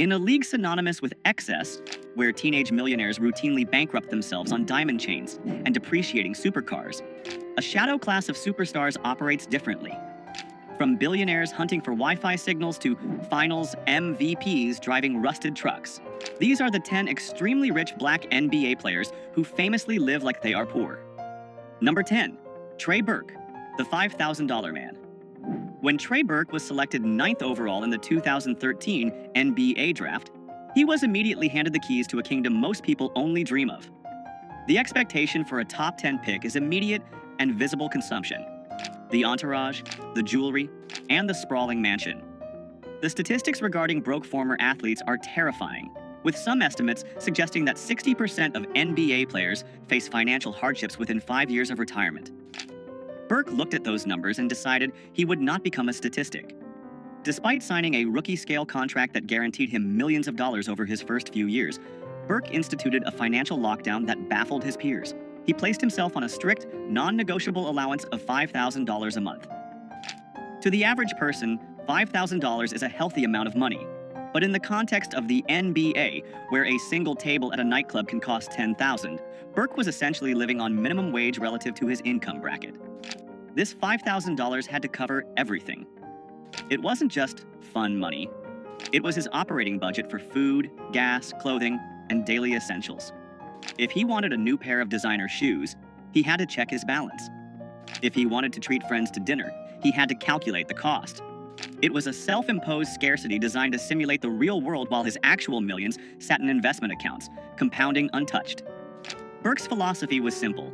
In a league synonymous with excess, where teenage millionaires routinely bankrupt themselves on diamond chains and depreciating supercars, a shadow class of superstars operates differently. From billionaires hunting for Wi-Fi signals to finals MVPs driving rusted trucks, these are the 10 extremely rich black NBA players who famously live like they are poor. Number 10. Trey Burke, the $5,000 man. When Trey Burke was selected 9th overall in the 2013 NBA draft, he was immediately handed the keys to a kingdom most people only dream of. The expectation for a top 10 pick is immediate and visible consumption. The entourage, the jewelry, and the sprawling mansion. The statistics regarding broke former athletes are terrifying, with some estimates suggesting that 60% of NBA players face financial hardships within 5 years of retirement. Burke looked at those numbers and decided he would not become a statistic. Despite signing a rookie-scale contract that guaranteed him millions of dollars over his first few years, Burke instituted a financial lockdown that baffled his peers. He placed himself on a strict, non-negotiable allowance of $5,000 a month. To the average person, $5,000 is a healthy amount of money. But in the context of the NBA, where a single table at a nightclub can cost $10,000, Burke was essentially living on minimum wage relative to his income bracket. This $5,000 had to cover everything. It wasn't just fun money. It was his operating budget for food, gas, clothing, and daily essentials. If he wanted a new pair of designer shoes, he had to check his balance. If he wanted to treat friends to dinner, he had to calculate the cost. It was a self-imposed scarcity designed to simulate the real world while his actual millions sat in investment accounts, compounding untouched. Burke's philosophy was simple.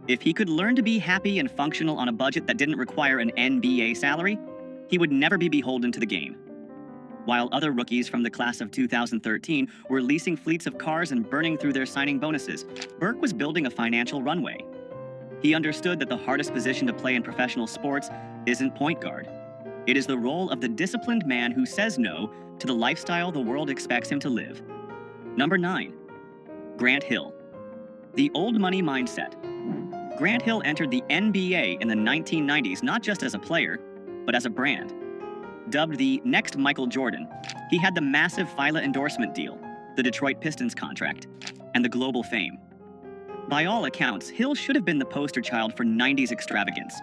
If he could learn to be happy and functional on a budget that didn't require an NBA salary, he would never be beholden to the game. While other rookies from the class of 2013 were leasing fleets of cars and burning through their signing bonuses, Burke was building a financial runway. He understood that the hardest position to play in professional sports isn't point guard. It is the role of the disciplined man who says no to the lifestyle the world expects him to live. Number 9. Grant Hill. The old money mindset. Grant Hill entered the NBA in the 1990s not just as a player, but as a brand. Dubbed the next Michael Jordan, he had the massive FILA endorsement deal, the Detroit Pistons contract, and the global fame. By all accounts, Hill should have been the poster child for 90s extravagance.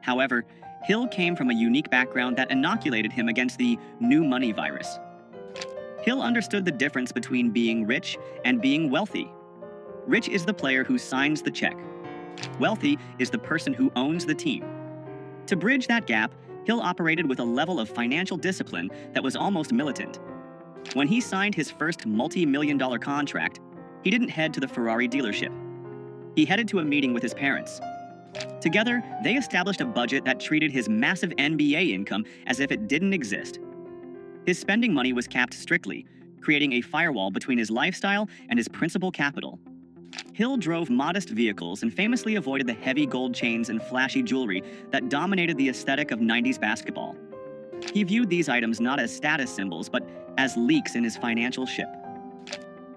However, Hill came from a unique background that inoculated him against the new money virus. Hill understood the difference between being rich and being wealthy. Rich is the player who signs the check. Wealthy is the person who owns the team. To bridge that gap, Hill operated with a level of financial discipline that was almost militant. When he signed his first multi-million-dollar contract, he didn't head to the Ferrari dealership. He headed to a meeting with his parents. Together, they established a budget that treated his massive NBA income as if it didn't exist. His spending money was capped strictly, creating a firewall between his lifestyle and his principal capital. Hill drove modest vehicles and famously avoided the heavy gold chains and flashy jewelry that dominated the aesthetic of 90s basketball. He viewed these items not as status symbols, but as leaks in his financial ship.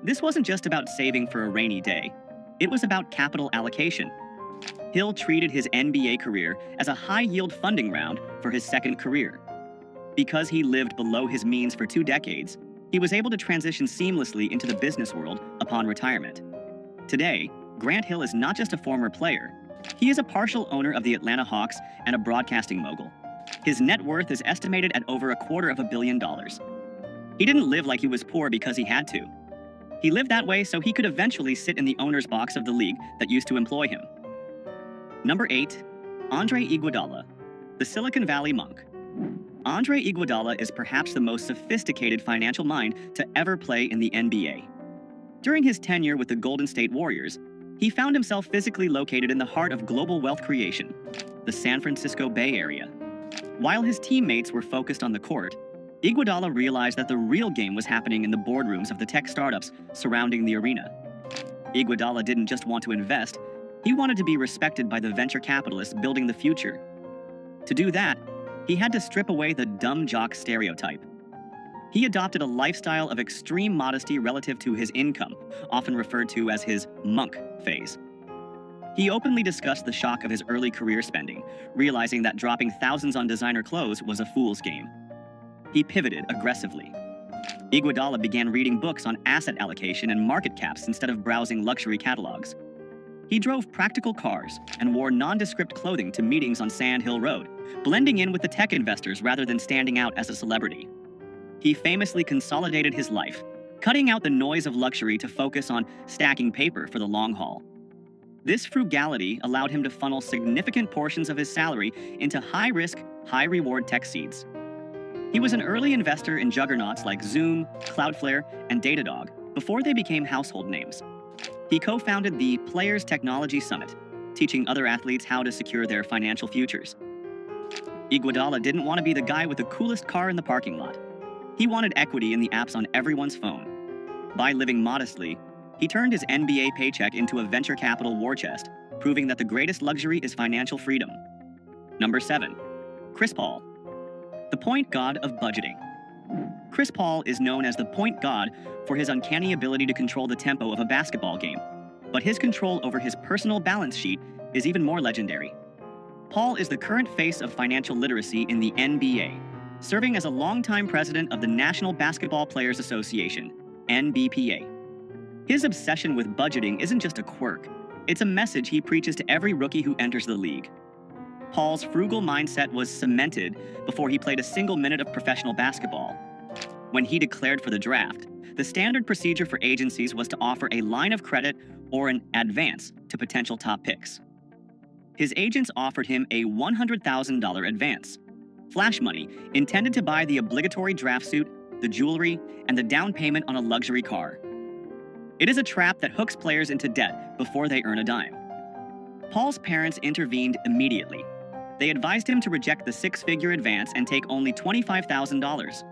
This wasn't just about saving for a rainy day. It was about capital allocation. Hill treated his NBA career as a high-yield funding round for his second career. Because he lived below his means for 2 decades, he was able to transition seamlessly into the business world upon retirement. Today, Grant Hill is not just a former player. He is a partial owner of the Atlanta Hawks and a broadcasting mogul. His net worth is estimated at over $250 million. He didn't live like he was poor because he had to. He lived that way so he could eventually sit in the owner's box of the league that used to employ him. Number 8. Andre Iguodala, the Silicon Valley monk. Andre Iguodala is perhaps the most sophisticated financial mind to ever play in the NBA. During his tenure with the Golden State Warriors, he found himself physically located in the heart of global wealth creation, the San Francisco Bay Area. While his teammates were focused on the court, Iguodala realized that the real game was happening in the boardrooms of the tech startups surrounding the arena. Iguodala didn't just want to invest, he wanted to be respected by the venture capitalists building the future. To do that, he had to strip away the dumb jock stereotype. He adopted a lifestyle of extreme modesty relative to his income, often referred to as his monk phase. He openly discussed the shock of his early career spending, realizing that dropping thousands on designer clothes was a fool's game. He pivoted aggressively. Iguodala began reading books on asset allocation and market caps instead of browsing luxury catalogs. He drove practical cars and wore nondescript clothing to meetings on Sand Hill Road, blending in with the tech investors rather than standing out as a celebrity. He famously consolidated his life, cutting out the noise of luxury to focus on stacking paper for the long haul. This frugality allowed him to funnel significant portions of his salary into high-risk, high-reward tech seeds. He was an early investor in juggernauts like Zoom, Cloudflare, and Datadog before they became household names. He co-founded the Players Technology Summit, teaching other athletes how to secure their financial futures. Iguodala didn't want to be the guy with the coolest car in the parking lot. He wanted equity in the apps on everyone's phone. By living modestly, he turned his NBA paycheck into a venture capital war chest, proving that the greatest luxury is financial freedom. Number 7. Chris Paul, the point god of budgeting. Chris Paul is known as the point god for his uncanny ability to control the tempo of a basketball game, but his control over his personal balance sheet is even more legendary. Paul is the current face of financial literacy in the NBA, serving as a longtime president of the National Basketball Players Association, NBPA. His obsession with budgeting isn't just a quirk, it's a message he preaches to every rookie who enters the league. Paul's frugal mindset was cemented before he played a single minute of professional basketball. When he declared for the draft, the standard procedure for agencies was to offer a line of credit or an advance to potential top picks. His agents offered him a $100,000 advance, flash money intended to buy the obligatory draft suit, the jewelry, and the down payment on a luxury car. It is a trap that hooks players into debt before they earn a dime. Paul's parents intervened immediately. They advised him to reject the six-figure advance and take only $25,000.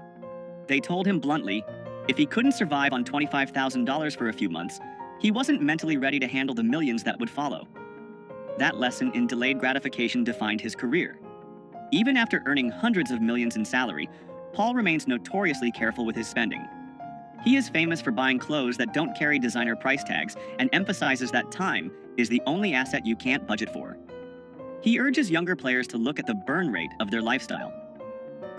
They told him bluntly, if he couldn't survive on $25,000 for a few months, he wasn't mentally ready to handle the millions that would follow. That lesson in delayed gratification defined his career. Even after earning hundreds of millions in salary, Paul remains notoriously careful with his spending. He is famous for buying clothes that don't carry designer price tags and emphasizes that time is the only asset you can't budget for. He urges younger players to look at the burn rate of their lifestyle.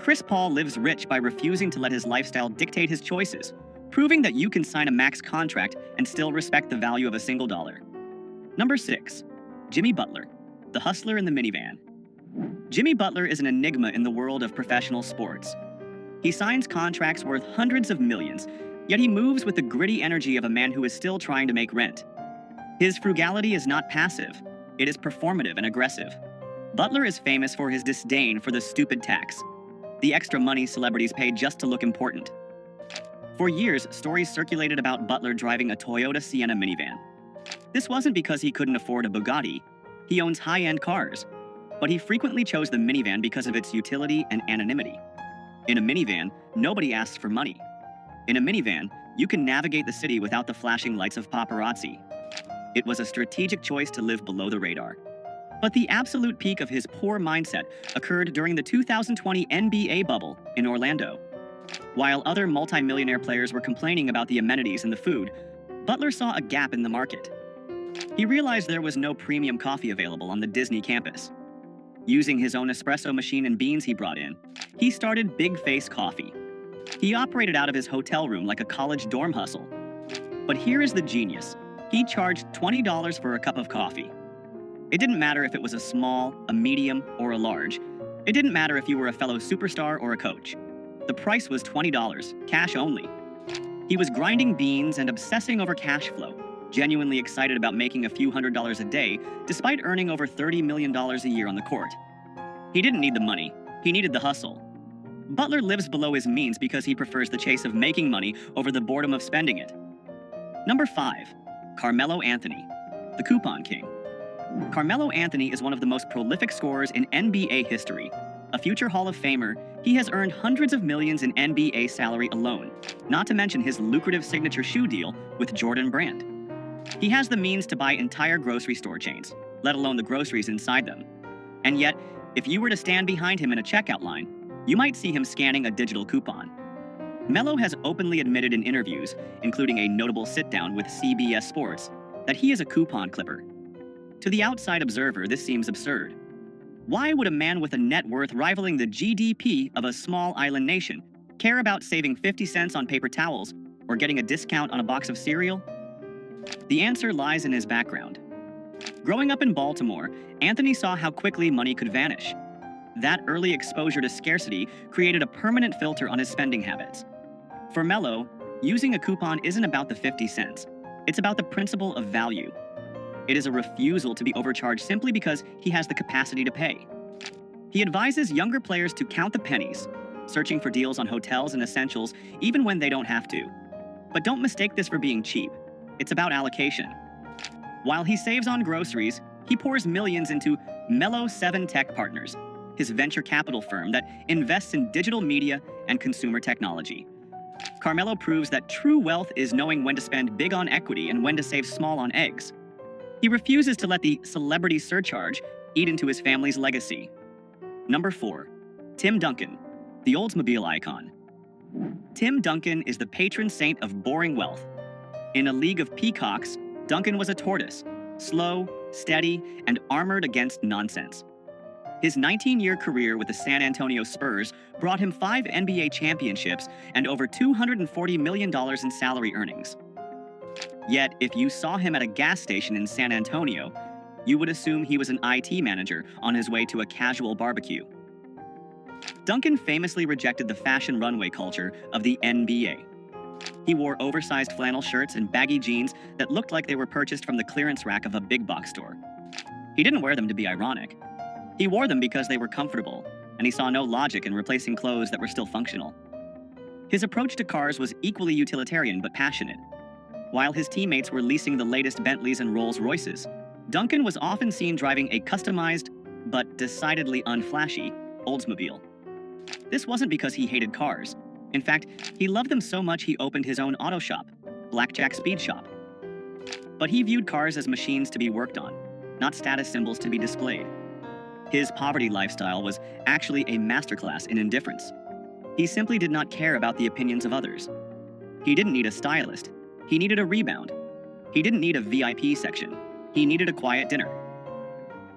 Chris Paul lives rich by refusing to let his lifestyle dictate his choices, proving that you can sign a max contract and still respect the value of a single dollar. Number 6. Jimmy Butler, the hustler in the minivan. Jimmy Butler is an enigma in the world of professional sports. He signs contracts worth hundreds of millions, yet he moves with the gritty energy of a man who is still trying to make rent. His frugality is not passive, it is performative and aggressive. Butler is famous for his disdain for the stupid tax, the extra money celebrities pay just to look important. For years, stories circulated about Butler driving a Toyota Sienna minivan. This wasn't because he couldn't afford a Bugatti. He owns high-end cars. But he frequently chose the minivan because of its utility and anonymity. In a minivan, nobody asks for money. In a minivan, you can navigate the city without the flashing lights of paparazzi. It was a strategic choice to live below the radar. But the absolute peak of his poor mindset occurred during the 2020 NBA bubble in Orlando. While other multimillionaire players were complaining about the amenities and the food, Butler saw a gap in the market. He realized there was no premium coffee available on the Disney campus. Using his own espresso machine and beans he brought in, he started Big Face Coffee. He operated out of his hotel room like a college dorm hustle. But here is the genius. He charged $20 for a cup of coffee. It didn't matter if it was a small, a medium, or a large. It didn't matter if you were a fellow superstar or a coach. The price was $20, cash only. He was grinding beans and obsessing over cash flow, genuinely excited about making a few $100s a day, despite earning over $30 million a year on the court. He didn't need the money, he needed the hustle. Butler lives below his means because he prefers the chase of making money over the boredom of spending it. Number 5. Carmelo Anthony, the coupon king. Carmelo Anthony is one of the most prolific scorers in NBA history. A future Hall of Famer, he has earned hundreds of millions in NBA salary alone, not to mention his lucrative signature shoe deal with Jordan Brand. He has the means to buy entire grocery store chains, let alone the groceries inside them. And yet, if you were to stand behind him in a checkout line, you might see him scanning a digital coupon. Melo has openly admitted in interviews, including a notable sit-down with CBS Sports, that he is a coupon clipper. To the outside observer, this seems absurd. Why would a man with a net worth rivaling the GDP of a small island nation Care about saving 50 cents on paper towels or getting a discount on a box of cereal? The answer lies in his background. Growing up in Baltimore, Anthony saw how quickly money could vanish. That early exposure to scarcity created a permanent filter on his spending habits. For Mello, using a coupon isn't about the 50 cents. It's about the principle of value. It is a refusal to be overcharged simply because he has the capacity to pay. He advises younger players to count the pennies, searching for deals on hotels and essentials even when they don't have to. But don't mistake this for being cheap. It's about allocation. While he saves on groceries, he pours millions into Mello 7 Tech Partners, his venture capital firm that invests in digital media and consumer technology. Carmelo proves that true wealth is knowing when to spend big on equity and when to save small on eggs. He refuses to let the celebrity surcharge eat into his family's legacy. Number 4. Tim Duncan, the Oldsmobile icon. Tim Duncan is the patron saint of boring wealth. In a league of peacocks, Duncan was a tortoise, slow, steady, and armored against nonsense. His 19-year career with the San Antonio Spurs brought him 5 NBA championships and over $240 million in salary earnings. Yet, if you saw him at a gas station in San Antonio, you would assume he was an IT manager on his way to a casual barbecue. Duncan famously rejected the fashion runway culture of the NBA. He wore oversized flannel shirts and baggy jeans that looked like they were purchased from the clearance rack of a big box store. He didn't wear them to be ironic. He wore them because they were comfortable, and he saw no logic in replacing clothes that were still functional. His approach to cars was equally utilitarian but passionate. While his teammates were leasing the latest Bentleys and Rolls-Royces, Duncan was often seen driving a customized, but decidedly unflashy, Oldsmobile. This wasn't because he hated cars. In fact, he loved them so much he opened his own auto shop, Blackjack Speed Shop. But he viewed cars as machines to be worked on, not status symbols to be displayed. His poverty lifestyle was actually a masterclass in indifference. He simply did not care about the opinions of others. He didn't need a stylist. He needed a rebound. He didn't need a VIP section. He needed a quiet dinner.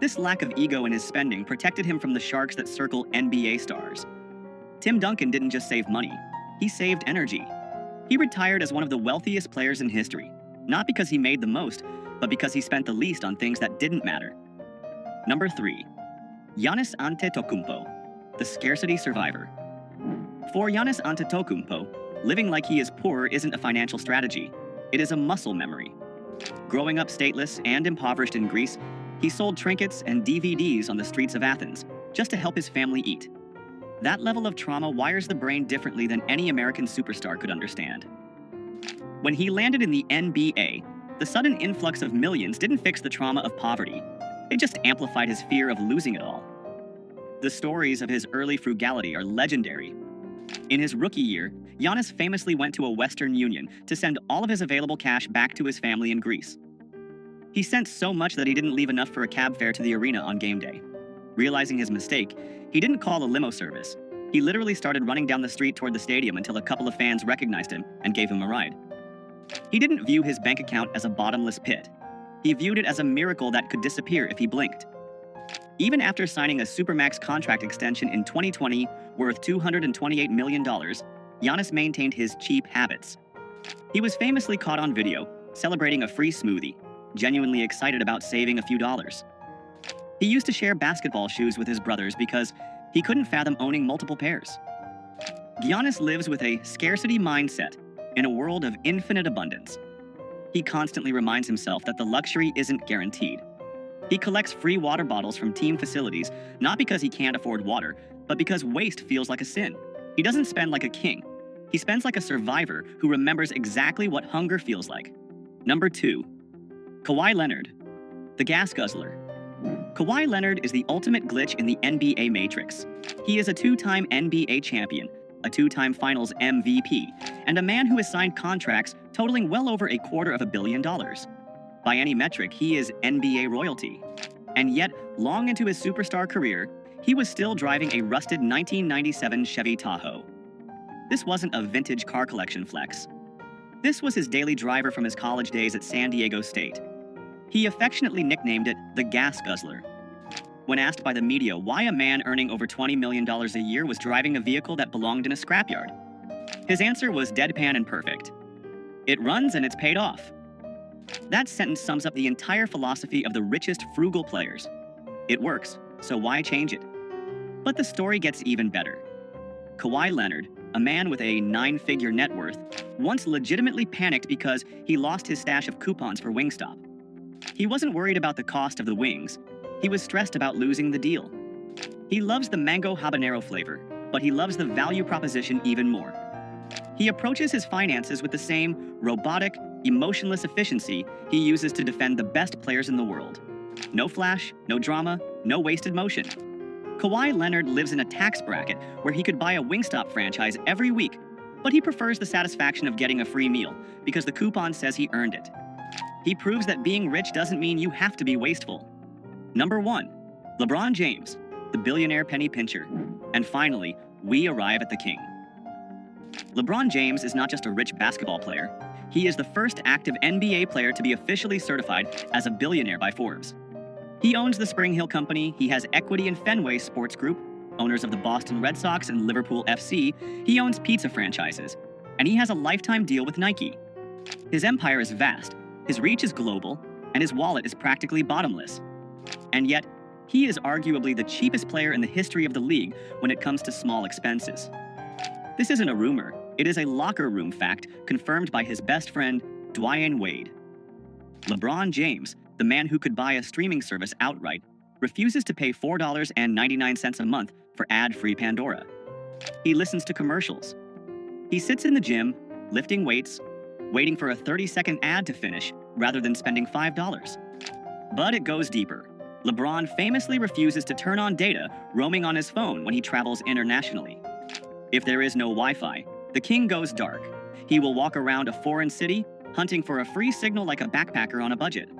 This lack of ego in his spending protected him from the sharks that circle NBA stars. Tim Duncan didn't just save money. He saved energy. He retired as one of the wealthiest players in history, not because he made the most, but because he spent the least on things that didn't matter. Number 3. Giannis Antetokounmpo, the scarcity survivor. For Giannis Antetokounmpo, living like he is poor isn't a financial strategy. It is a muscle memory. Growing up stateless and impoverished in Greece, he sold trinkets and DVDs on the streets of Athens just to help his family eat. That level of trauma wires the brain differently than any American superstar could understand. When he landed in the NBA, the sudden influx of millions didn't fix the trauma of poverty. It just amplified his fear of losing it all. The stories of his early frugality are legendary. In his rookie year, Giannis famously went to a Western Union to send all of his available cash back to his family in Greece. He sent so much that he didn't leave enough for a cab fare to the arena on game day. Realizing his mistake, he didn't call a limo service. He literally started running down the street toward the stadium until a couple of fans recognized him and gave him a ride. He didn't view his bank account as a bottomless pit. He viewed it as a miracle that could disappear if he blinked. Even after signing a Supermax contract extension in 2020 worth $228 million, Giannis maintained his cheap habits. He was famously caught on video celebrating a free smoothie, genuinely excited about saving a few dollars. He used to share basketball shoes with his brothers because he couldn't fathom owning multiple pairs. Giannis lives with a scarcity mindset in a world of infinite abundance. He constantly reminds himself that the luxury isn't guaranteed. He collects free water bottles from team facilities, not because he can't afford water, but because waste feels like a sin. He doesn't spend like a king. He spends like a survivor who remembers exactly what hunger feels like. Number 2. Kawhi Leonard, the gas guzzler. Kawhi Leonard is the ultimate glitch in the NBA matrix. He is a 2-time NBA champion, a 2-time Finals MVP, and a man who has signed contracts totaling well over $250 million. By any metric, he is NBA royalty. And yet, long into his superstar career, he was still driving a rusted 1997 Chevy Tahoe. This wasn't a vintage car collection flex. This was his daily driver from his college days at San Diego State. He affectionately nicknamed it the gas guzzler. When asked by the media why a man earning over $20 million a year was driving a vehicle that belonged in a scrapyard, His answer was deadpan and perfect. It runs and it's paid off. That sentence sums up the entire philosophy of the richest frugal players. It works, so why change it? But the story gets even better. Kawhi Leonard, a man with a 9-figure net worth, once legitimately panicked because he lost his stash of coupons for Wingstop. He wasn't worried about the cost of the wings. He was stressed about losing the deal. He loves the mango habanero flavor, but he loves the value proposition even more. He approaches his finances with the same robotic, emotionless efficiency he uses to defend the best players in the world. No flash, no drama, no wasted motion. Kawhi Leonard lives in a tax bracket where he could buy a Wingstop franchise every week, but he prefers the satisfaction of getting a free meal because the coupon says he earned it. He proves that being rich doesn't mean you have to be wasteful. Number 1. LeBron James, the billionaire penny pincher. And finally, we arrive at the king. LeBron James is not just a rich basketball player. He is the first active NBA player to be officially certified as a billionaire by Forbes. He owns the Spring Hill Company, he has equity in Fenway Sports Group, owners of the Boston Red Sox and Liverpool FC, he owns pizza franchises, and he has a lifetime deal with Nike. His empire is vast, his reach is global, and his wallet is practically bottomless. And yet, he is arguably the cheapest player in the history of the league when it comes to small expenses. This isn't a rumor, it is a locker room fact confirmed by his best friend, Dwyane Wade. LeBron James, the man who could buy a streaming service outright, refuses to pay $4.99 a month for ad-free Pandora. He listens to commercials. He sits in the gym, lifting weights, waiting for a 30-second ad to finish rather than spending $5. But it goes deeper. LeBron famously refuses to turn on data roaming on his phone when he travels internationally. If there is no Wi-Fi, the king goes dark. He will walk around a foreign city, hunting for a free signal like a backpacker on a budget.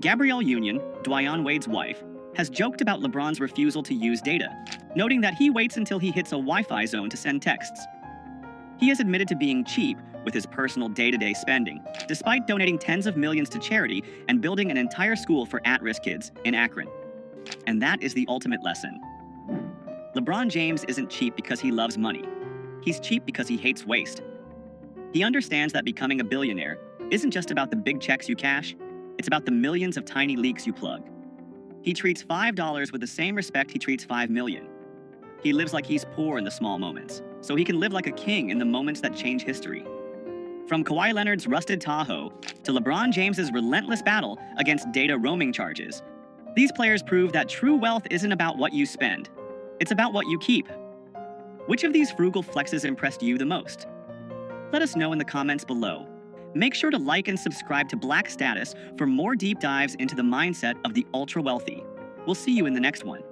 Gabrielle Union, Dwyane Wade's wife, has joked about LeBron's refusal to use data, noting that he waits until he hits a Wi-Fi zone to send texts. He has admitted to being cheap with his personal day-to-day spending, despite donating tens of millions to charity and building an entire school for at-risk kids in Akron. And that is the ultimate lesson. LeBron James isn't cheap because he loves money. He's cheap because he hates waste. He understands that becoming a billionaire isn't just about the big checks you cash, it's about the millions of tiny leaks you plug. He treats $5 with the same respect he treats $5 million. He lives like he's poor in the small moments, so he can live like a king in the moments that change history. From Kawhi Leonard's rusted Tahoe to LeBron James's relentless battle against data roaming charges, these players prove that true wealth isn't about what you spend. It's about what you keep. Which of these frugal flexes impressed you the most? Let us know in the comments below. Make sure to like and subscribe to Black Status for more deep dives into the mindset of the ultra-wealthy. We'll see you in the next one.